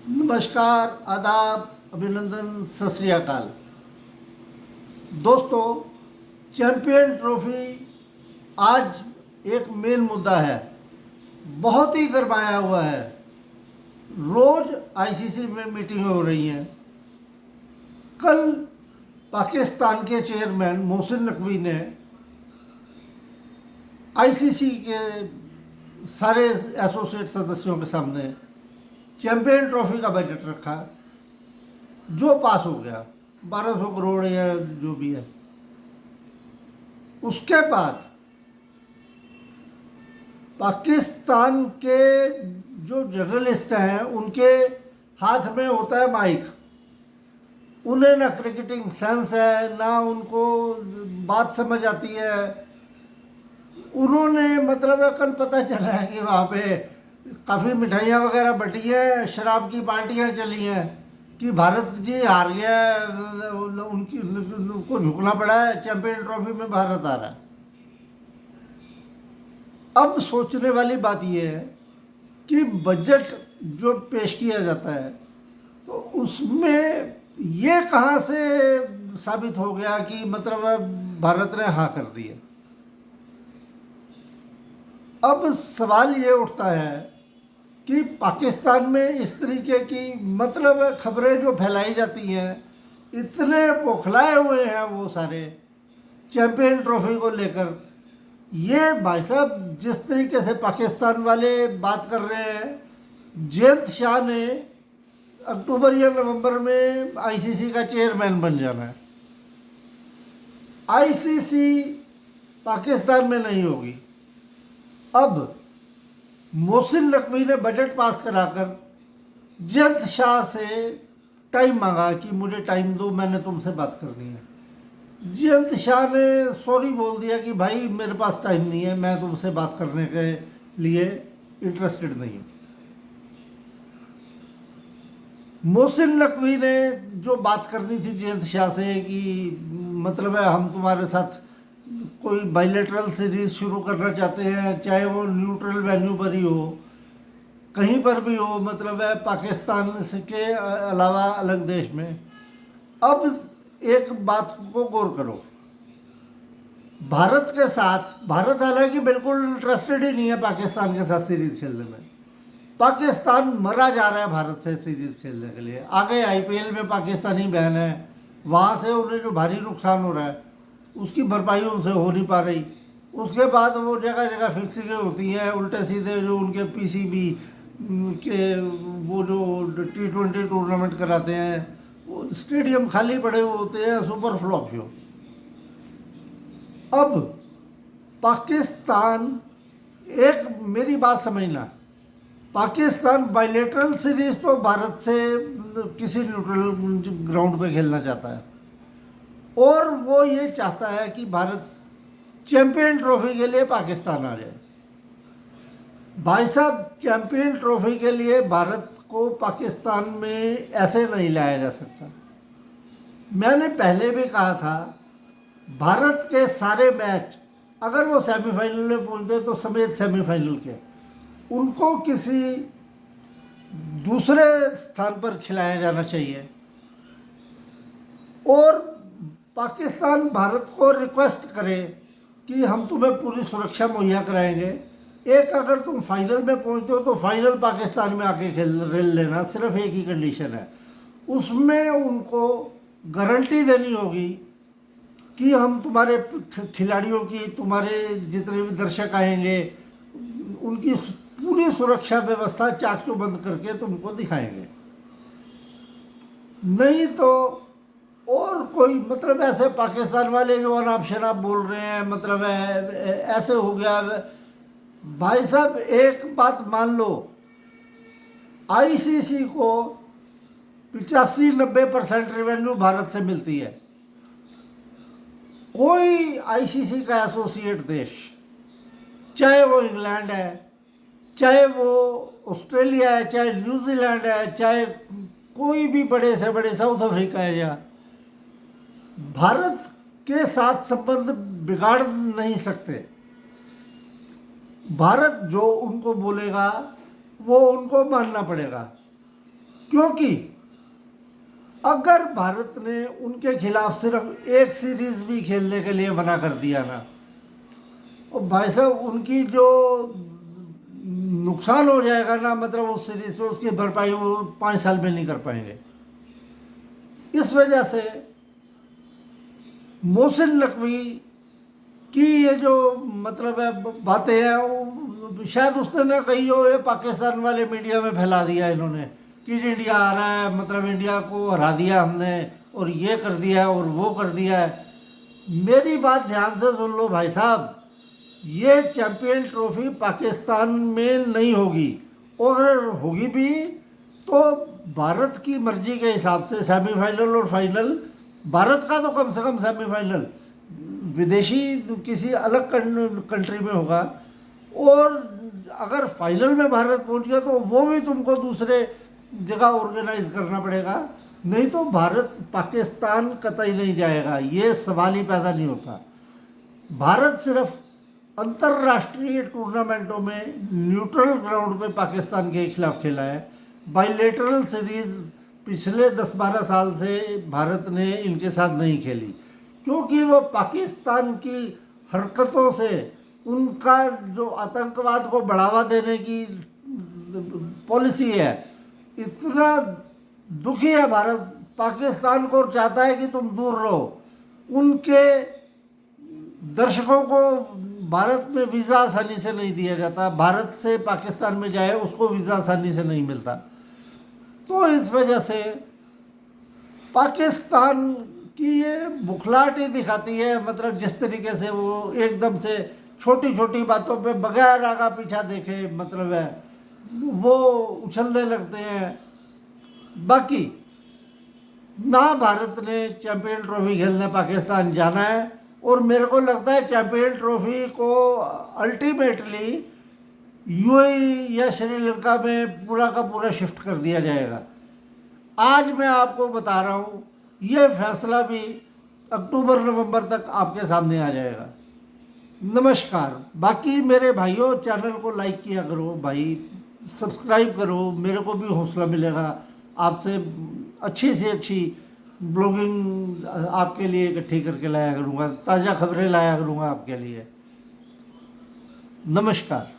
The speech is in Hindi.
नमस्कार, आदाब, अभिनंदन, सत श्री अकाल। दोस्तों, चैंपियन ट्रॉफी आज एक मेन मुद्दा है, बहुत ही गरमाया हुआ है। रोज आईसीसी में मीटिंग हो रही हैं। कल पाकिस्तान के चेयरमैन मोहसिन नकवी ने आईसीसी के सारे एसोसिएट सदस्यों के सामने चैंपियन ट्रॉफी का बजट रखा, जो पास हो गया 1200 करोड़ या जो भी है। उसके बाद पाकिस्तान के जो जर्नलिस्ट हैं उनके हाथ में होता है माइक। उन्हें ना क्रिकेटिंग सेंस है, ना उनको बात समझ आती है। उन्होंने कल पता चला है कि वहाँ पे काफ़ी मिठाइयाँ वगैरह बटी हैं, शराब की पार्टियाँ चली हैं कि भारत जी हार गया, उनको झुकना पड़ा है, चैंपियन ट्रॉफी में भारत आ रहा है। अब सोचने वाली बात यह है कि बजट जो पेश किया जाता है तो उसमें ये कहाँ से साबित हो गया कि भारत ने हाँ कर दी है। अब सवाल ये उठता है कि पाकिस्तान में इस तरीके की खबरें जो फैलाई जाती हैं, इतने बौखलाए हुए हैं वो सारे चैंपियन ट्रॉफी को लेकर। ये भाई साहब जिस तरीके से पाकिस्तान वाले बात कर रहे हैं, जयंत शाह ने अक्टूबर या नवंबर में आईसीसी का चेयरमैन बन जाना है। आईसीसी पाकिस्तान में नहीं होगी। अब मोहसिन नकवी ने बजट पास कराकर जयंत शाह से टाइम मांगा कि मुझे टाइम दो, मैंने तुमसे बात करनी है। जयंत शाह ने सॉरी बोल दिया कि भाई मेरे पास टाइम नहीं है, मैं तुमसे बात करने के लिए इंटरेस्टेड नहीं हूँ। मोहसिन नकवी ने जो बात करनी थी जयंत शाह से कि हम तुम्हारे साथ कोई बायलैटरल सीरीज शुरू करना चाहते हैं, चाहे वो न्यूट्रल वेन्यू पर ही हो, कहीं पर भी हो, पाकिस्तान के अलावा अलग देश में। अब एक बात को गौर करो, भारत के साथ, भारत हालांकि बिल्कुल इंटरेस्टेड ही नहीं है पाकिस्तान के साथ सीरीज खेलने में। पाकिस्तान मरा जा रहा है भारत से सीरीज खेलने के लिए। आगे आईपीएल में पाकिस्तानी बैन है, वहाँ से उन्हें जो भारी नुकसान हो रहा है उसकी भरपाई उनसे हो नहीं पा रही। उसके बाद वो जगह जगह फिक्सिंगें होती हैं, उल्टे सीधे जो उनके पीसीबी के वो जो T20 टूर्नामेंट कराते हैं, वो स्टेडियम खाली पड़े हुए होते हैं, सुपर फ्लॉप शो। अब पाकिस्तान, एक मेरी बात समझना, पाकिस्तान बायलैटरल सीरीज तो भारत से किसी न्यूट्रल ग्राउंड पे खेलना चाहता है, और वो ये चाहता है कि भारत चैंपियन ट्रॉफी के लिए पाकिस्तान आ जाए। भाई साहब, चैंपियन ट्रॉफी के लिए भारत को पाकिस्तान में ऐसे नहीं लाया जा सकता। मैंने पहले भी कहा था, भारत के सारे मैच अगर वो सेमीफाइनल में पहुंचते तो समेत सेमीफाइनल के, उनको किसी दूसरे स्थान पर खिलाया जाना चाहिए। और पाकिस्तान भारत को रिक्वेस्ट करे कि हम तुम्हें पूरी सुरक्षा मुहैया कराएंगे, एक अगर तुम फाइनल में पहुंचते हो तो फाइनल पाकिस्तान में आके खेल लेना, सिर्फ एक ही कंडीशन है, उसमें उनको गारंटी देनी होगी कि हम तुम्हारे खिलाड़ियों की, तुम्हारे जितने भी दर्शक आएंगे उनकी पूरी सुरक्षा व्यवस्था चाक चौबंद करके तुमको दिखाएंगे। नहीं तो और कोई ऐसे पाकिस्तान वाले जो अनाप शनाप बोल रहे हैं, ऐसे हो गया। भाई साहब, एक बात मान लो, आईसीसी को 85-90% रेवेन्यू भारत से मिलती है। कोई आईसीसी का एसोसिएट देश, चाहे वो इंग्लैंड है, चाहे वो ऑस्ट्रेलिया है, चाहे न्यूजीलैंड है, चाहे कोई भी बड़े से बड़े साउथ अफ्रीका है, या भारत के साथ संबंध बिगाड़ नहीं सकते। भारत जो उनको बोलेगा वो उनको मानना पड़ेगा। क्योंकि अगर भारत ने उनके खिलाफ सिर्फ एक सीरीज भी खेलने के लिए मना कर दिया ना, और भाई साहब उनकी जो नुकसान हो जाएगा ना, मतलब उस सीरीज से उसकी भरपाई वो 5 साल में नहीं कर पाएंगे। इस वजह से मोहसिन नकवी की ये जो मतलब है बातें हैं, वो शायद उसने ना कही हो, ये पाकिस्तान वाले मीडिया में फैला दिया इन्होंने कि इंडिया आ रहा है, मतलब इंडिया को हरा दिया हमने और ये कर दिया है और वो कर दिया है। मेरी बात ध्यान से सुन लो भाई साहब, ये चैंपियन ट्रॉफी पाकिस्तान में नहीं होगी, और अगर होगी भी तो भारत की मर्जी के हिसाब से सेमीफाइनल और फाइनल, भारत का तो कम से कम सेमीफाइनल विदेशी किसी अलग कंट्री में होगा, और अगर फाइनल में भारत पहुंच गया तो वो भी तुमको दूसरे जगह ऑर्गेनाइज करना पड़ेगा, नहीं तो भारत पाकिस्तान कतई नहीं जाएगा, ये सवाल ही पैदा नहीं होता। भारत सिर्फ अंतर्राष्ट्रीय टूर्नामेंटों में न्यूट्रल ग्राउंड पे पाकिस्तान के खिलाफ खेला है। बाइलेटरल सीरीज पिछले 10-12 साल से भारत ने इनके साथ नहीं खेली, क्योंकि वो पाकिस्तान की हरकतों से, उनका जो आतंकवाद को बढ़ावा देने की पॉलिसी है, इतना दुखी है भारत पाकिस्तान को, चाहता है कि तुम दूर रहो। उनके दर्शकों को भारत में वीज़ा आसानी से नहीं दिया जाता, भारत से पाकिस्तान में जाए उसको वीज़ा आसानी से नहीं मिलता। तो इस वजह से पाकिस्तान की ये बुखलाहट ही दिखाती है, मतलब जिस तरीके से वो एकदम से छोटी छोटी बातों पे बगैर आगा पीछा देखे मतलब है वो उछलने लगते हैं। बाकी ना भारत ने चैंपियन ट्रॉफी खेलने पाकिस्तान जाना है, और मेरे को लगता है चैंपियन ट्रॉफी को अल्टीमेटली यूएई या श्रीलंका में पूरा का पूरा शिफ्ट कर दिया जाएगा। आज मैं आपको बता रहा हूँ, ये फैसला भी अक्टूबर-नवंबर तक आपके सामने आ जाएगा। नमस्कार। बाकी मेरे भाइयों, चैनल को लाइक किया करो भाई, सब्सक्राइब करो, मेरे को भी हौसला मिलेगा। आपसे अच्छी से अच्छी ब्लॉगिंग आपके लिए इकट्ठी करके लाया करूँगा, ताज़ा खबरें लाया करूँगा आपके लिए। नमस्कार।